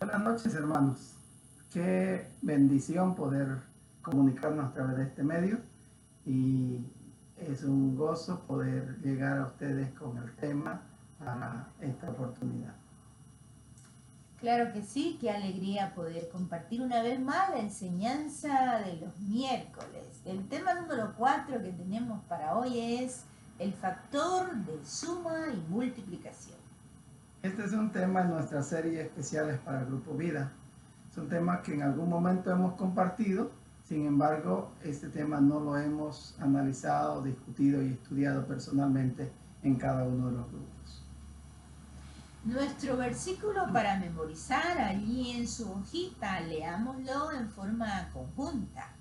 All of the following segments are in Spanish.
Buenas noches, hermanos. Qué bendición poder comunicarnos a través de este medio y es un gozo poder llegar a ustedes con el tema para esta oportunidad. Claro que sí, qué alegría poder compartir una vez más la enseñanza de los miércoles. El tema número 4 que tenemos para hoy es el factor de suma y multiplicación. Este es un tema en nuestra serie especiales para el Grupo Vida. Es un tema que en algún momento hemos compartido, sin embargo, este tema no lo hemos analizado, discutido y estudiado personalmente en cada uno de los grupos. Nuestro versículo para memorizar allí en su hojita, leámoslo en forma conjunta.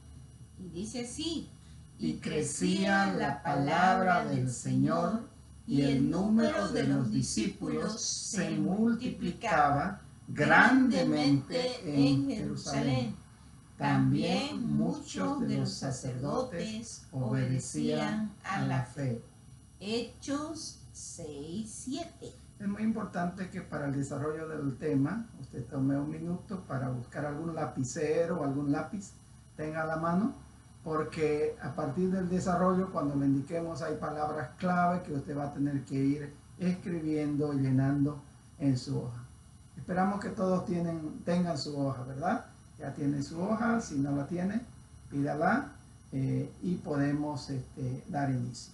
Y dice así: Y crecía la palabra del Señor, y el número de los discípulos se multiplicaba grandemente en Jerusalén. También muchos de los sacerdotes obedecían a la fe. Hechos 6:7. Es muy importante que para el desarrollo del tema usted tome un minuto para buscar algún lapicero o algún lápiz, tenga a la mano, porque a partir del desarrollo, cuando le indiquemos, hay palabras clave que usted va a tener que ir escribiendo y llenando en su hoja. Esperamos que todos tengan su hoja, ¿verdad? Ya tiene su hoja, si no la tiene, pídala y podemos dar inicio.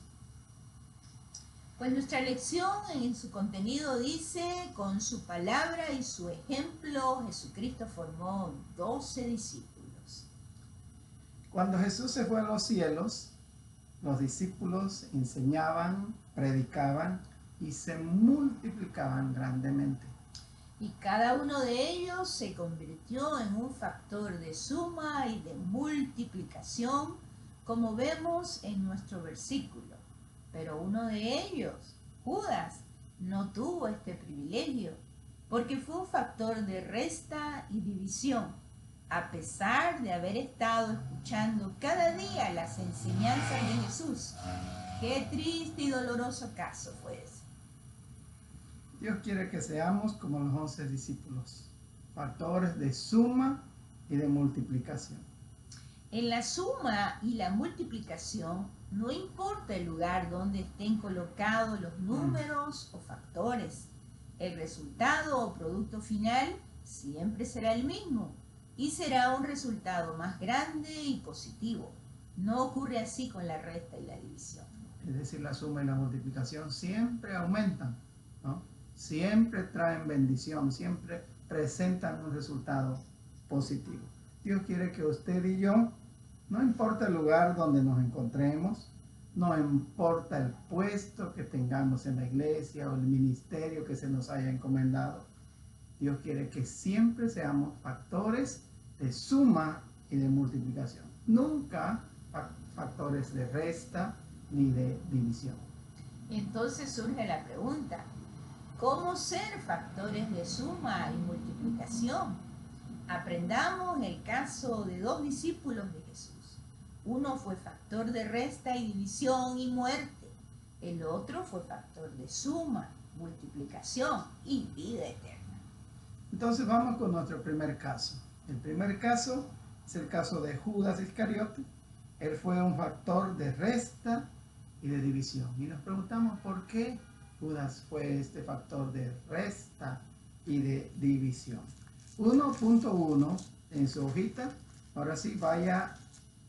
Pues nuestra lección en su contenido dice: con su palabra y su ejemplo, Jesucristo formó 12 discípulos. Cuando Jesús se fue a los cielos, los discípulos enseñaban, predicaban y se multiplicaban grandemente. Y cada uno de ellos se convirtió en un factor de suma y de multiplicación, como vemos en nuestro versículo. Pero uno de ellos, Judas, no tuvo este privilegio, porque fue un factor de resta y división, a pesar de haber estado escuchando cada día las enseñanzas de Jesús. Qué triste y doloroso caso fue ese. Dios quiere que seamos como los 11 discípulos, factores de suma y de multiplicación. En la suma y la multiplicación, no importa el lugar donde estén colocados los números o factores, el resultado o producto final siempre será el mismo y será un resultado más grande y positivo. No ocurre así con la resta y la división. Es decir, la suma y la multiplicación siempre aumentan, ¿no? Siempre traen bendición, siempre presentan un resultado positivo. Dios quiere que usted y yo, no importa el lugar donde nos encontremos, no importa el puesto que tengamos en la iglesia o el ministerio que se nos haya encomendado, Dios quiere que siempre seamos factores de suma y de multiplicación. Nunca factores de resta ni de división. Entonces surge la pregunta: ¿cómo ser factores de suma y multiplicación? Aprendamos el caso de dos discípulos de Jesús. Uno fue factor de resta y división y muerte. El otro fue factor de suma, multiplicación y vida eterna. Entonces vamos con nuestro primer caso. El primer caso es el caso de Judas Iscariote. Él fue un factor de resta y de división. Y nos preguntamos por qué Judas fue este factor de resta y de división. 1.1 en su hojita. Ahora sí, vaya,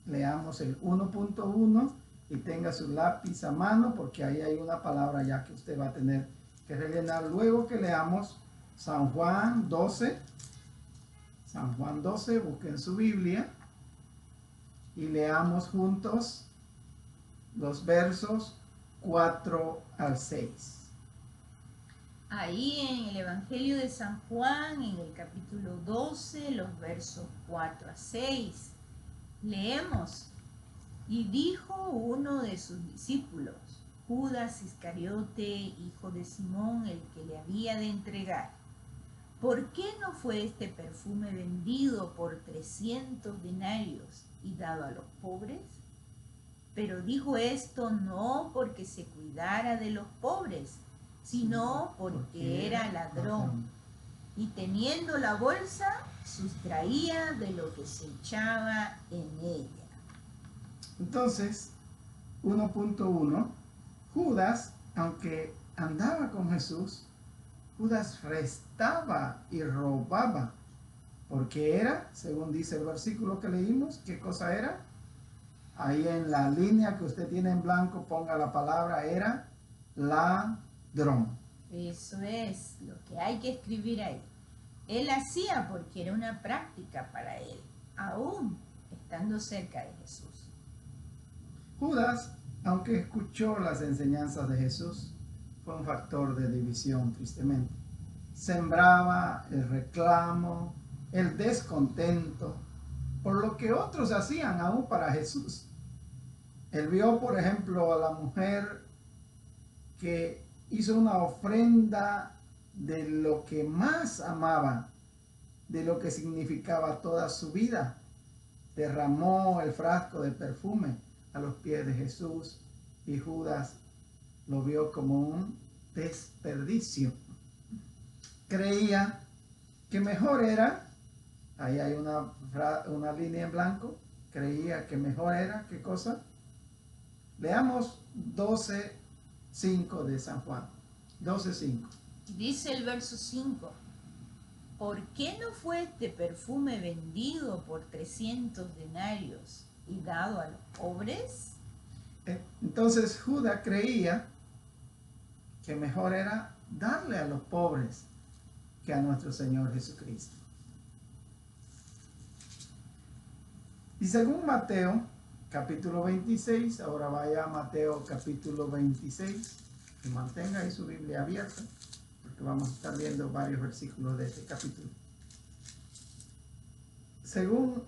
leamos el 1.1 y tenga su lápiz a mano, porque ahí hay una palabra ya que usted va a tener que rellenar luego que leamos San Juan 12. San Juan 12, busquen su Biblia y leamos juntos los versos 4 al 6. Ahí en el Evangelio de San Juan, en el capítulo 12, los versos 4 a 6, leemos: y dijo uno de sus discípulos, Judas Iscariote, hijo de Simón, el que le había de entregar: ¿por qué no fue este perfume vendido por 300 denarios y dado a los pobres? Pero dijo esto no porque se cuidara de los pobres, sino porque era ladrón. y teniendo la bolsa, sustraía de lo que se echaba en ella. Entonces, 1.1, Judas, aunque andaba con Jesús, Judas restaba y robaba, porque era, según dice el versículo que leímos, ¿qué cosa era? Ahí en la línea que usted tiene en blanco, ponga la palabra, era ladrón. Eso es lo que hay que escribir ahí. Él hacía porque era una práctica para él, aún estando cerca de Jesús. Judas, aunque escuchó las enseñanzas de Jesús, fue un factor de división, tristemente. Sembraba el reclamo, el descontento por lo que otros hacían aún para Jesús. Él vio, por ejemplo, a la mujer que hizo una ofrenda de lo que más amaba, de lo que significaba toda su vida. Derramó el frasco de perfume a los pies de Jesús y Judas lo vio como un desperdicio. Creía que mejor era, ahí hay una línea en blanco, creía que mejor era, ¿qué cosa? Leamos 12:5 de San Juan. 12:5. Dice el verso 5, ¿por qué no fue este perfume vendido por 300 denarios y dado a los pobres? Entonces Judas creía que mejor era darle a los pobres que a nuestro Señor Jesucristo. Y según Mateo, capítulo 26, ahora vaya a Mateo capítulo 26, y mantenga ahí su Biblia abierta, porque vamos a estar viendo varios versículos de este capítulo. Según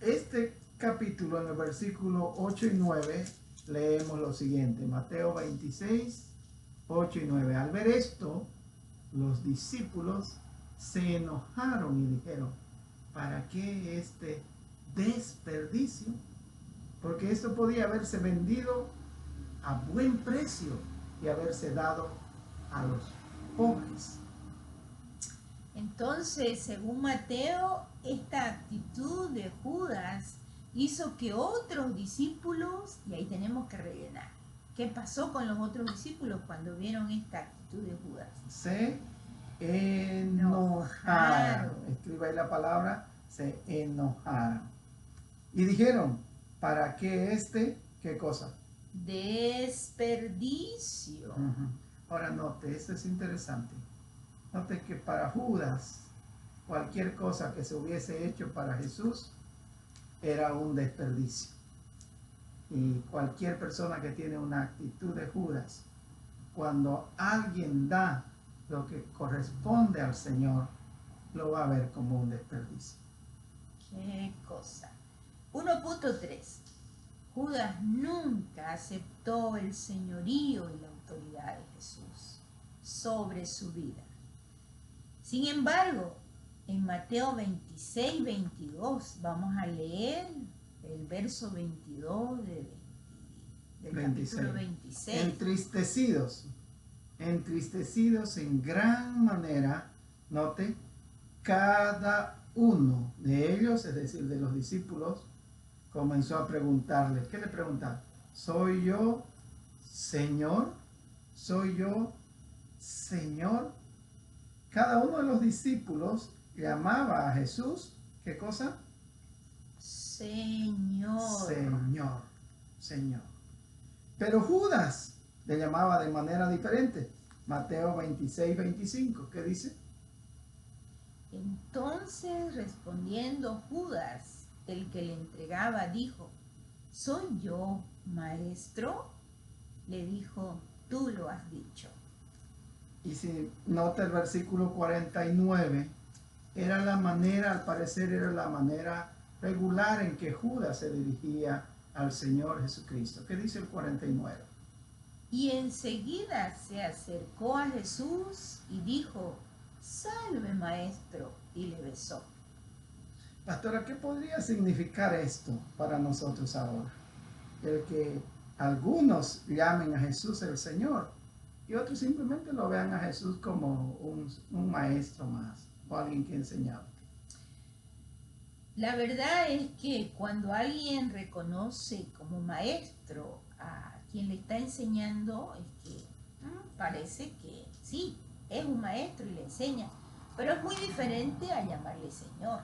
este capítulo, en el versículo 8 y 9, leemos lo siguiente, Mateo 26, 8 y 9. Al ver esto, los discípulos se enojaron y dijeron, ¿para qué este desperdicio? Porque esto podía haberse vendido a buen precio y haberse dado a los pobres. Entonces, según Mateo, esta actitud de Judas hizo que otros discípulos, y ahí tenemos que rellenar, ¿qué pasó con los otros discípulos cuando vieron esta actitud de Judas? Se enojaron. Escriba ahí la palabra, se enojaron. Y dijeron, ¿para qué qué cosa? Desperdicio. Ahora note, esto es interesante. Note que para Judas, cualquier cosa que se hubiese hecho para Jesús era un desperdicio. Y cualquier persona que tiene una actitud de Judas, cuando alguien da lo que corresponde al Señor, lo va a ver como un desperdicio. Qué cosa. 1.3. Judas nunca aceptó el señorío y la autoridad de Jesús sobre su vida. Sin embargo, en Mateo 26, 22, vamos a leer el verso 22 del capítulo 26. Entristecidos en gran manera, note, cada uno de ellos, es decir, de los discípulos, comenzó a preguntarle. ¿Qué le preguntaban? ¿Soy yo, Señor? ¿Soy yo, Señor? Cada uno de los discípulos llamaba a Jesús, ¿qué cosa? Señor. Señor, Señor. Pero Judas le llamaba de manera diferente. Mateo 26, 25, ¿qué dice? Entonces, respondiendo Judas, el que le entregaba, dijo, ¿soy yo, maestro? Le dijo, tú lo has dicho. Y si nota el versículo 49, era la manera, al parecer era la manera regular en que Judas se dirigía al Señor Jesucristo. ¿Qué dice el 49? Y enseguida se acercó a Jesús y dijo, salve, maestro, y le besó. Pastora, ¿qué podría significar esto para nosotros ahora? El que algunos llamen a Jesús el Señor y otros simplemente lo vean a Jesús como un maestro más o alguien que enseñaba? La verdad es que cuando alguien reconoce como maestro a quien le está enseñando, es que parece que sí, es un maestro y le enseña, pero es muy diferente a llamarle Señor,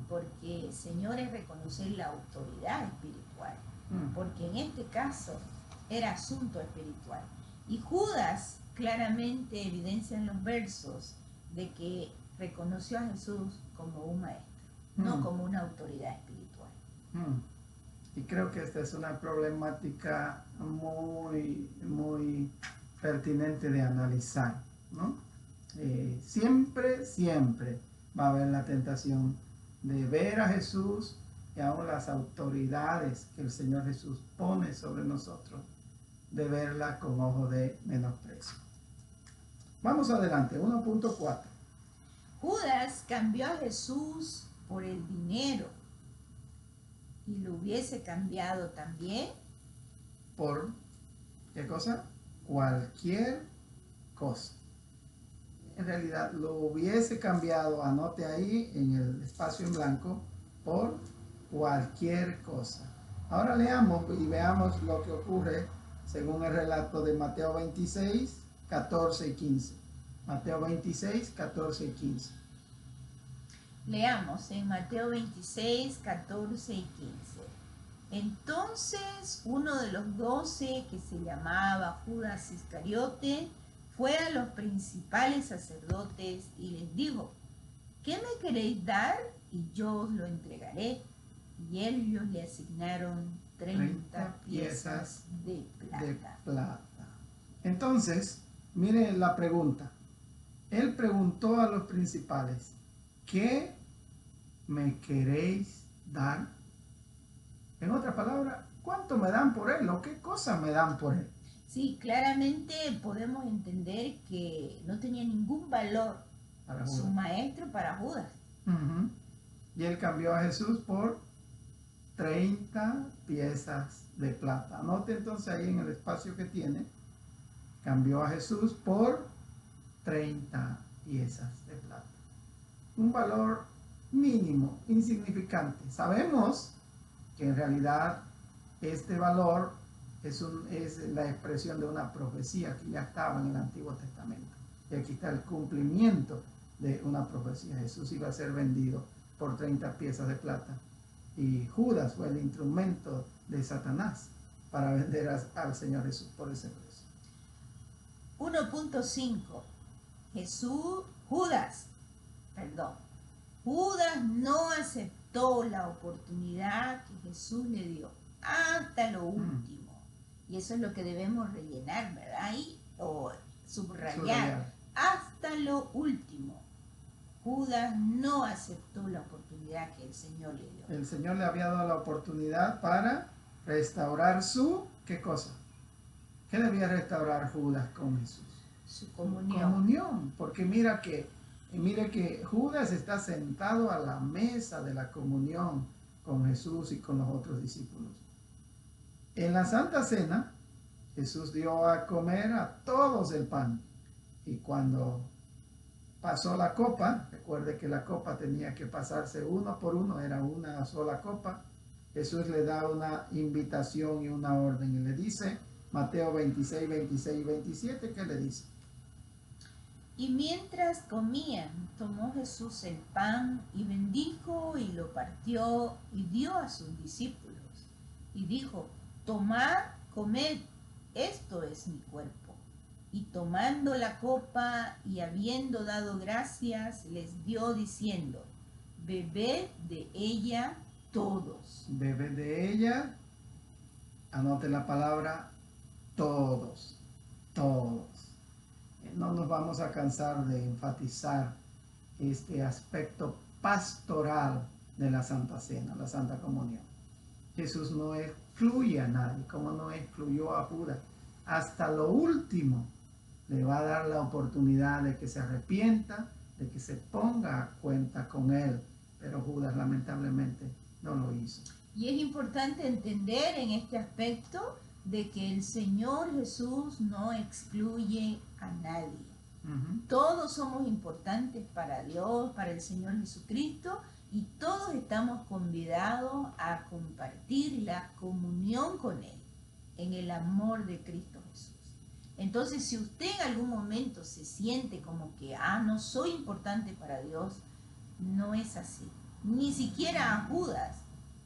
porque Señor es reconocer la autoridad espiritual, porque en este caso era asunto espiritual. Y Judas claramente evidencia en los versos de que reconoció a Jesús como un maestro, no como una autoridad espiritual. Y creo que esta es una problemática muy pertinente de analizar, ¿no? Siempre va a haber la tentación de ver a Jesús y aún las autoridades que el Señor Jesús pone sobre nosotros, de verla con ojo de menosprecio. Vamos adelante, 1.4. Judas cambió a Jesús por el dinero y lo hubiese cambiado también por, ¿qué cosa? Cualquier cosa. En realidad lo hubiese cambiado, anote ahí en el espacio en blanco, por cualquier cosa. Ahora leamos y veamos lo que ocurre según el relato de Mateo 26, 14 y 15. Mateo 26, 14 y 15. Leamos en Mateo 26, 14 y 15. Entonces uno de los 12, que se llamaba Judas Iscariote, fue a los principales sacerdotes y les dijo: ¿qué me queréis dar? Y yo os lo entregaré. Y ellos le asignaron 30 piezas de plata. Entonces, mire la pregunta. Él preguntó a los principales: ¿qué me queréis dar? En otras palabras, ¿cuánto me dan por él? ¿O qué cosa me dan por él? Sí, claramente podemos entender que no tenía ningún valor para su maestro para Judas. Y él cambió a Jesús por 30 piezas de plata. Anote entonces ahí en el espacio que tiene, cambió a Jesús por 30 piezas de plata. Un valor mínimo, insignificante. Sabemos que en realidad este valor es la expresión de una profecía que ya estaba en el Antiguo Testamento. Y aquí está el cumplimiento de una profecía. Jesús iba a ser vendido por 30 piezas de plata. Y Judas fue el instrumento de Satanás para vender al Señor Jesús por ese precio. 1.5. Judas no aceptó la oportunidad que Jesús le dio hasta lo último. Y eso es lo que debemos rellenar, ¿verdad? Ahí, o subrayar. Hasta lo último. Judas no aceptó la oportunidad que el Señor le dio. El Señor le había dado la oportunidad para restaurar su, ¿qué cosa? ¿Qué debía restaurar Judas con Jesús? Su comunión. Comunión, porque mire que Judas está sentado a la mesa de la comunión con Jesús y con los otros discípulos. En la Santa Cena, Jesús dio a comer a todos el pan. Y cuando pasó la copa, recuerde que la copa tenía que pasarse uno por uno, era una sola copa. Jesús le da una invitación y una orden y le dice, Mateo 26, 26 y 27, ¿qué le dice? Y mientras comían, tomó Jesús el pan y bendijo y lo partió y dio a sus discípulos. Y dijo, tomad, comed, esto es mi cuerpo. Y tomando la copa y habiendo dado gracias, les dio diciendo, bebed de ella todos. Bebed de ella, anote la palabra todos, todos. No nos vamos a cansar de enfatizar este aspecto pastoral de la Santa Cena, la Santa Comunión. Jesús no excluye a nadie, como no excluyó a Judas. Hasta lo último le va a dar la oportunidad de que se arrepienta, de que se ponga a cuenta con él. Pero Judas lamentablemente no lo hizo. Y es importante entender en este aspecto de que el Señor Jesús no excluye a nadie. Ujú. Todos somos importantes para Dios, para el Señor Jesucristo, y todos estamos convidados a compartir la comunión con Él en el amor de Cristo Jesús. Entonces, si usted en algún momento se siente como que, no soy importante para Dios, no es así. Ni siquiera a Judas,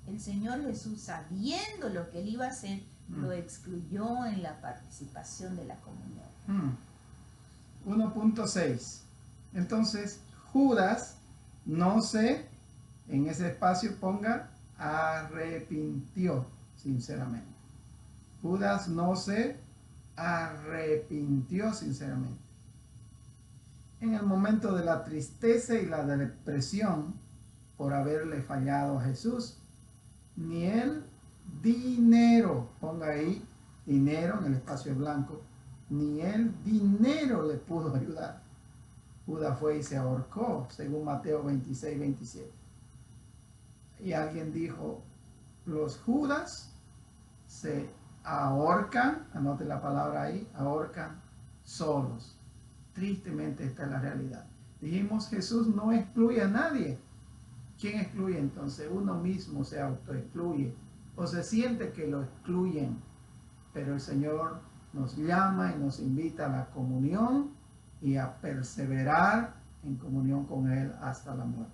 el Señor Jesús, sabiendo lo que Él iba a hacer, lo excluyó en la participación de la comunión. 1.6. Entonces, Judas no se, en ese espacio ponga, arrepintió sinceramente. Judas no se arrepintió sinceramente. En el momento de la tristeza y la depresión por haberle fallado a Jesús, ni el dinero, ponga ahí dinero en el espacio blanco, ni el dinero le pudo ayudar. Judas fue y se ahorcó, según Mateo 26, 27. Y alguien dijo, los Judas se ahorcan, anote la palabra ahí, ahorcan solos. Tristemente esta es la realidad. Dijimos, Jesús no excluye a nadie. ¿Quién excluye entonces? Uno mismo se autoexcluye o se siente que lo excluyen. Pero el Señor nos llama y nos invita a la comunión y a perseverar en comunión con Él hasta la muerte.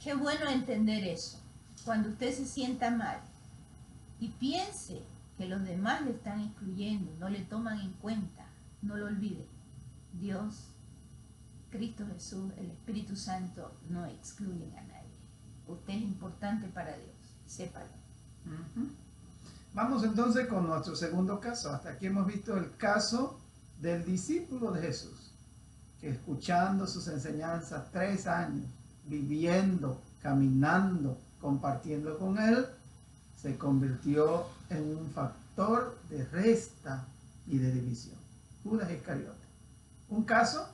Qué bueno entender eso. Cuando usted se sienta mal y piense que los demás le están excluyendo, no le toman en cuenta, no lo olvide. Dios, Cristo Jesús, el Espíritu Santo no excluyen a nadie. Usted es importante para Dios, sépalo. Vamos entonces con nuestro segundo caso. Hasta aquí hemos visto el caso del discípulo de Jesús, que escuchando sus enseñanzas 3 años, viviendo, caminando, compartiendo con Él, se convirtió en un factor de resta y de división. Judas Iscariote. Un caso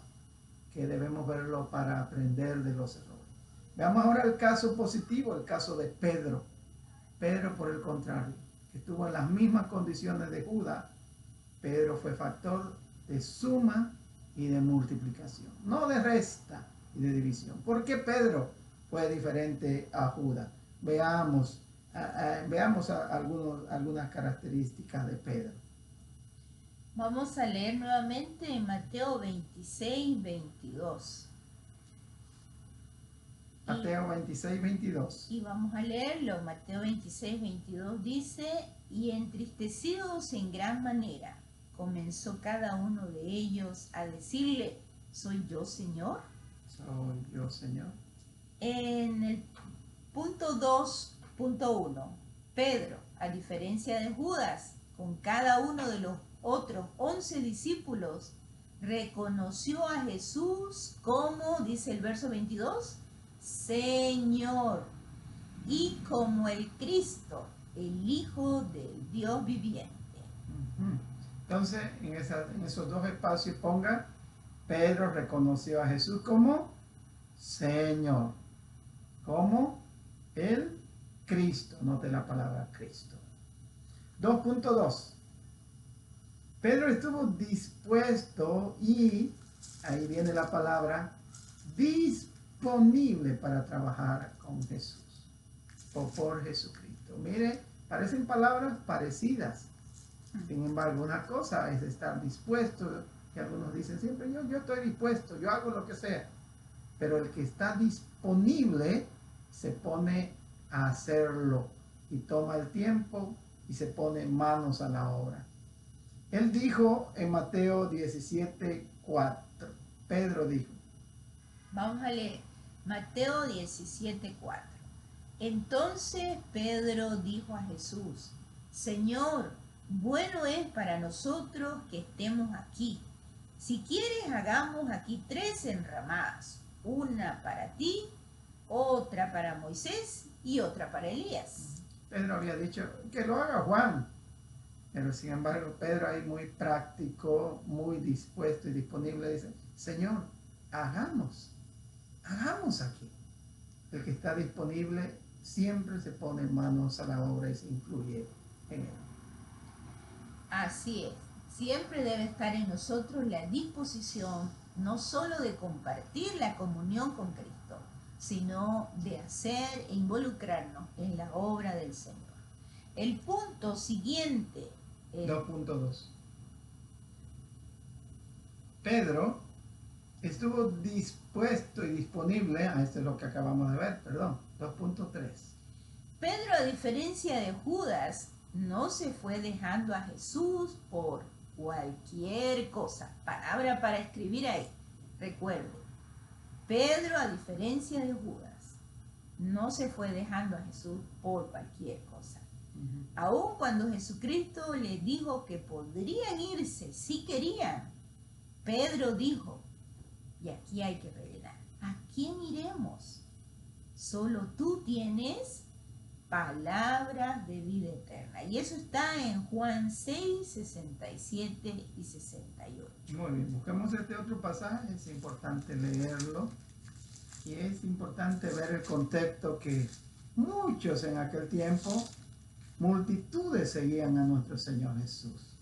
que debemos verlo para aprender de los errores. Veamos ahora el caso positivo, el caso de Pedro. Pedro, por el contrario, que estuvo en las mismas condiciones de Judas, Pedro fue factor de suma y de multiplicación, no de resta y de división. ¿Por qué Pedro fue diferente a Judas? Veamos algunas características de Pedro. Vamos a leer nuevamente en Mateo 26, 22. Mateo 26, 22. Y vamos a leerlo. Mateo 26, 22 dice, y entristecidos en gran manera, comenzó cada uno de ellos a decirle, ¿soy yo, Señor? Soy yo, Señor. En el punto 2.1, Pedro, a diferencia de Judas, con cada uno de los otros 11 discípulos, reconoció a Jesús como, dice el verso 22, Señor, y como el Cristo, el Hijo del Dios viviente. Entonces, en esos dos espacios ponga, Pedro reconoció a Jesús como Señor, como el Cristo, note la palabra Cristo. 2.2. Pedro estuvo dispuesto y, ahí viene la palabra, disponible para trabajar con Jesús o por Jesucristo. Mire, parecen palabras parecidas. Sin embargo, una cosa es estar dispuesto, que algunos dicen siempre, yo estoy dispuesto, yo hago lo que sea. Pero el que está disponible se pone a hacerlo y toma el tiempo y se pone manos a la obra. Él dijo en Mateo 17:4, Pedro dijo. Vamos a leer Mateo 17:4. Entonces Pedro dijo a Jesús, Señor, bueno es para nosotros que estemos aquí. Si quieres, hagamos aquí 3 enramadas, una para ti, otra para Moisés y otra para Elías. Pedro había dicho que lo haga Juan, pero sin embargo Pedro ahí muy práctico, muy dispuesto y disponible dice, Señor, hagamos aquí. El que está disponible siempre se pone manos a la obra y se incluye en él. Así es. Siempre debe estar en nosotros la disposición no solo de compartir la comunión con Cristo, sino de hacer e involucrarnos en la obra del Señor. El punto siguiente. 2.2. Pedro estuvo dispuesto y disponible, esto es lo que acabamos de ver, perdón, 2.3. Pedro, a diferencia de Judas, no se fue dejando a Jesús por cualquier cosa. Palabra para escribir ahí. Recuerde, Pedro, a diferencia de Judas, no se fue dejando a Jesús por cualquier cosa. Aun cuando Jesucristo le dijo que podrían irse si querían, Pedro dijo, y aquí hay que rellenar, ¿a quién iremos? Solo tú tienes palabras de vida eterna. Y eso está en Juan 6, 67 y 68. Muy bien, busquemos este otro pasaje, es importante leerlo. Y es importante ver el contexto que muchos en aquel tiempo, multitudes seguían a nuestro Señor Jesús.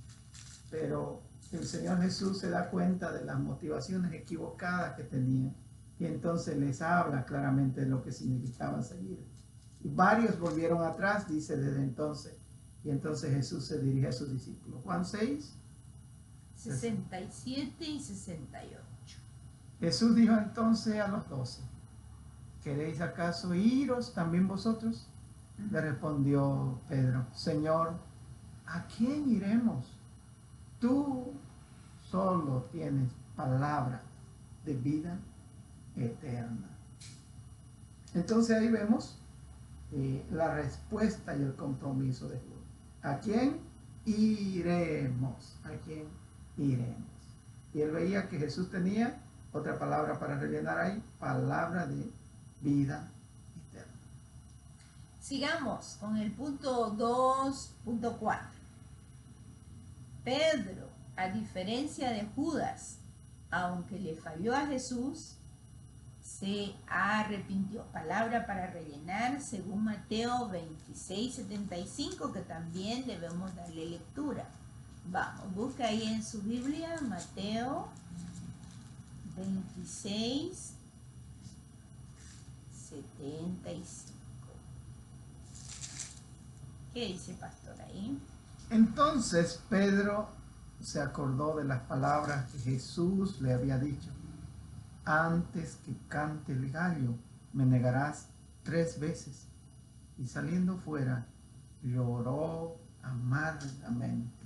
Pero el Señor Jesús se da cuenta de las motivaciones equivocadas que tenían y entonces les habla claramente de lo que significaba seguir. Y varios volvieron atrás, dice desde entonces. Y entonces Jesús se dirige a sus discípulos. Juan 6, 67 y 68. Jesús dijo entonces a los 12, ¿queréis acaso iros también vosotros? Le respondió Pedro, Señor, ¿a quién iremos? Tú solo tienes palabra de vida eterna. Entonces ahí vemos la respuesta y el compromiso de Jesús. ¿A quién iremos? ¿A quién iremos? Y él veía que Jesús tenía otra palabra para rellenar ahí, palabra de vida eterna. Sigamos con el punto 2.4. Pedro, a diferencia de Judas, aunque le falló a Jesús, se arrepintió. Palabra para rellenar según Mateo 26:75, que también debemos darle lectura. Vamos, busca ahí en su Biblia Mateo 26:75. ¿Qué dice pastor ahí? Entonces Pedro se acordó de las palabras que Jesús le había dicho. Antes que cante el gallo, me negarás 3 veces. Y saliendo fuera, lloró amargamente.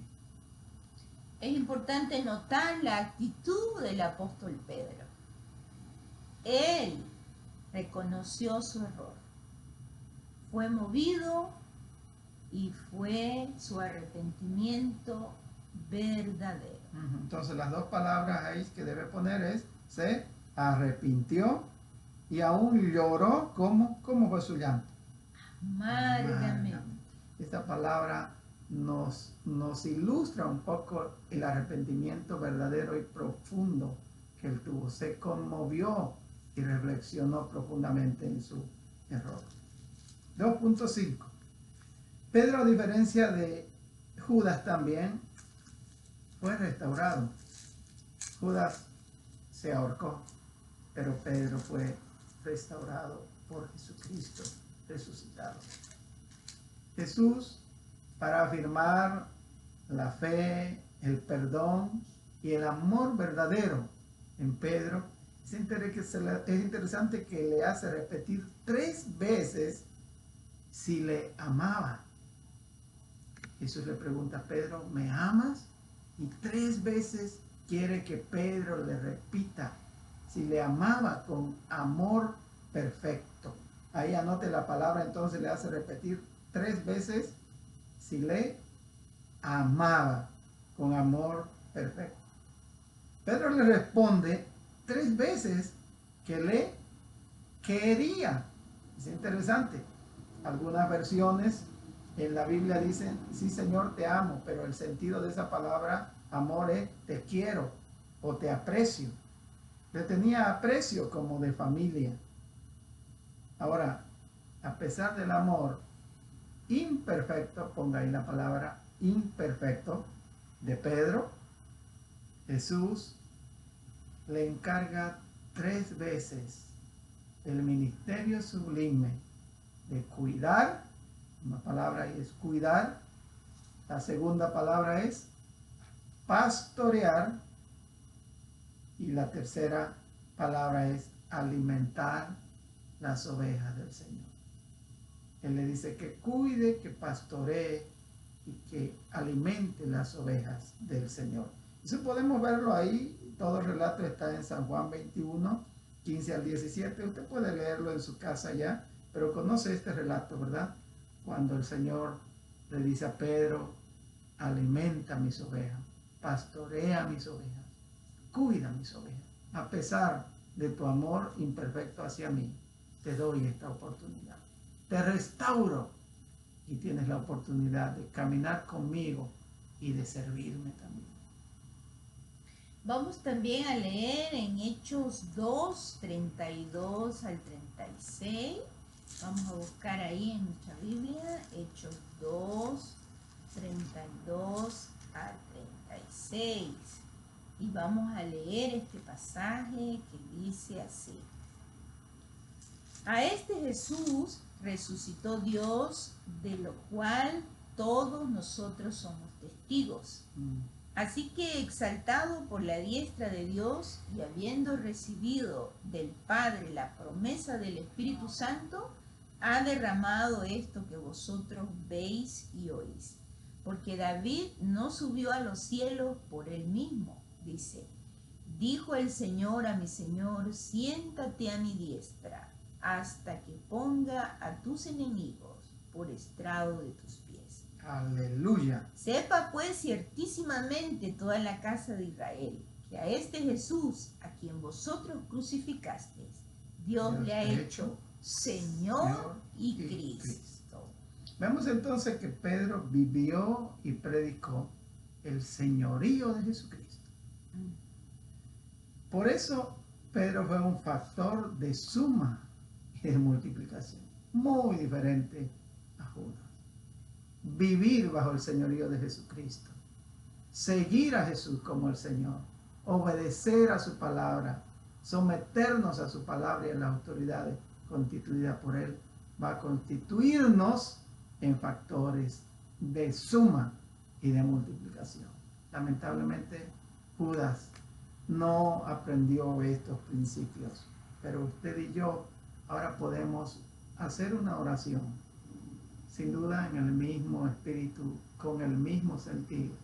Es importante notar la actitud del apóstol Pedro. Él reconoció su error. Fue movido y fue su arrepentimiento verdadero. Entonces las dos palabras ahí que debe poner es se arrepintió y aún lloró. ¿Cómo fue su llanto? Amargamente. Esta palabra nos ilustra un poco el arrepentimiento verdadero y profundo que él tuvo. Se conmovió y reflexionó profundamente en su error. 2.5. Pedro, a diferencia de Judas también, fue restaurado. Judas se ahorcó, pero Pedro fue restaurado por Jesucristo resucitado. Jesús, para afirmar la fe, el perdón y el amor verdadero en Pedro, es interesante que le hace repetir 3 veces si le amaba. Jesús le pregunta a Pedro, ¿me amas? Y 3 veces quiere que Pedro le repita si le amaba con amor perfecto. Ahí anote la palabra, entonces le hace repetir 3 veces si le amaba con amor perfecto. Pedro le responde 3 veces que le quería. Es interesante. Algunas versiones en la Biblia dicen, sí Señor, te amo, pero el sentido de esa palabra amor es te quiero o te aprecio. Le tenía aprecio como de familia. Ahora, a pesar del amor imperfecto, ponga ahí la palabra imperfecto, de Pedro, Jesús le encarga 3 veces el ministerio sublime de cuidar. Una palabra ahí es cuidar. La segunda palabra es pastorear. Y la tercera palabra es alimentar las ovejas del Señor. Él le dice que cuide, que pastoree y que alimente las ovejas del Señor. Eso podemos verlo ahí. Todo el relato está en San Juan 21, 15 al 17. Usted puede leerlo en su casa ya, pero conoce este relato, ¿verdad? Cuando el Señor le dice a Pedro, alimenta mis ovejas, pastorea mis ovejas, cuida mis ovejas. A pesar de tu amor imperfecto hacia mí, te doy esta oportunidad. Te restauro y tienes la oportunidad de caminar conmigo y de servirme también. Vamos también a leer en Hechos 2, 32 al 36. Vamos a buscar ahí en nuestra Biblia, Hechos 2, 32 al 36. Y vamos a leer este pasaje que dice así. A este Jesús resucitó Dios, de lo cual todos nosotros somos testigos. Así que, exaltado por la diestra de Dios y habiendo recibido del Padre la promesa del Espíritu Santo, ha derramado esto que vosotros veis y oís. Porque David no subió a los cielos por él mismo, dice, dijo el Señor a mi Señor, siéntate a mi diestra, hasta que ponga a tus enemigos por estrado de tus pies. Aleluya. Sepa pues ciertísimamente toda la casa de Israel, que a este Jesús, a quien vosotros crucificasteis, Dios le ha hecho Señor y Cristo. Vemos entonces que Pedro vivió y predicó el señorío de Jesucristo. Por eso Pedro fue un factor de suma y de multiplicación, muy diferente a Judas. Vivir bajo el señorío de Jesucristo, seguir a Jesús como el Señor, obedecer a su palabra, someternos a su palabra y a las autoridades constituidas por Él, va a constituirnos en factores de suma y de multiplicación. Lamentablemente, Judas no aprendió estos principios, pero usted y yo ahora podemos hacer una oración, sin duda en el mismo espíritu, con el mismo sentido,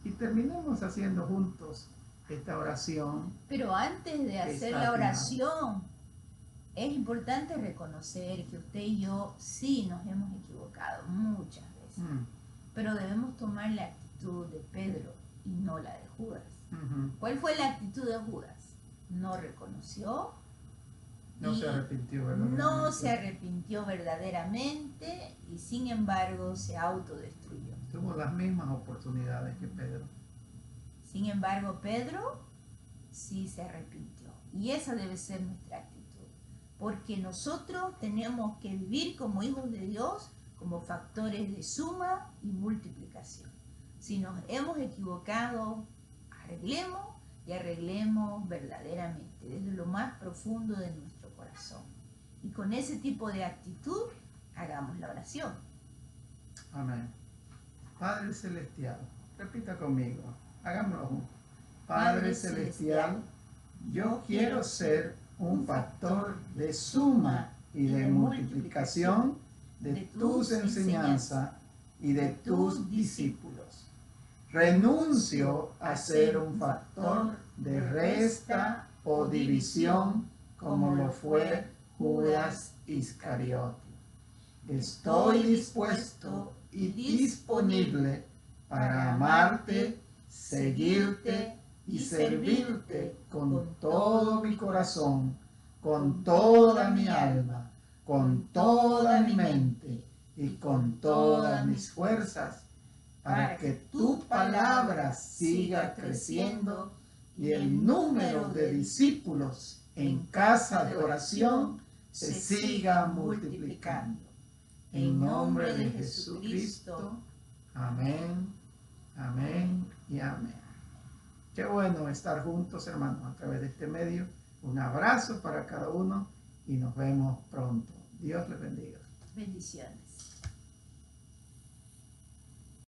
y terminemos haciendo juntos esta oración. Pero antes de hacer la oración, es importante reconocer que usted y yo sí nos hemos equivocado muchas veces, pero debemos tomar la actitud de Pedro y no la de Judas. ¿Cuál fue la actitud de Judas? No reconoció. No se arrepintió verdaderamente. No se arrepintió verdaderamente y sin embargo se autodestruyó. Tuvo las mismas oportunidades que Pedro. Sin embargo, Pedro sí se arrepintió. Y esa debe ser nuestra actitud. Porque nosotros tenemos que vivir como hijos de Dios, como factores de suma y multiplicación. Si nos hemos equivocado, arreglemos y arreglemos verdaderamente, desde lo más profundo de nuestro corazón. Y con ese tipo de actitud, hagamos la oración. Amén. Padre Celestial, repita conmigo, hagámoslo juntos. Padre Celestial, yo quiero ser un factor de suma y de multiplicación de tus enseñanzas y de tus discípulos. Renuncio a ser un factor de resta o división como lo fue Judas Iscariote. Estoy dispuesto y disponible para amarte, seguirte y servirte con todo mi corazón, con toda mi alma, con toda mi mente y con todas mis fuerzas, para que tu palabra siga creciendo y el número de discípulos en casa de oración se siga multiplicando. En nombre de Jesucristo. Amén, Amén y amén. Qué bueno estar juntos, hermanos, a través de este medio. Un abrazo para cada uno y nos vemos pronto. Dios les bendiga. Bendiciones.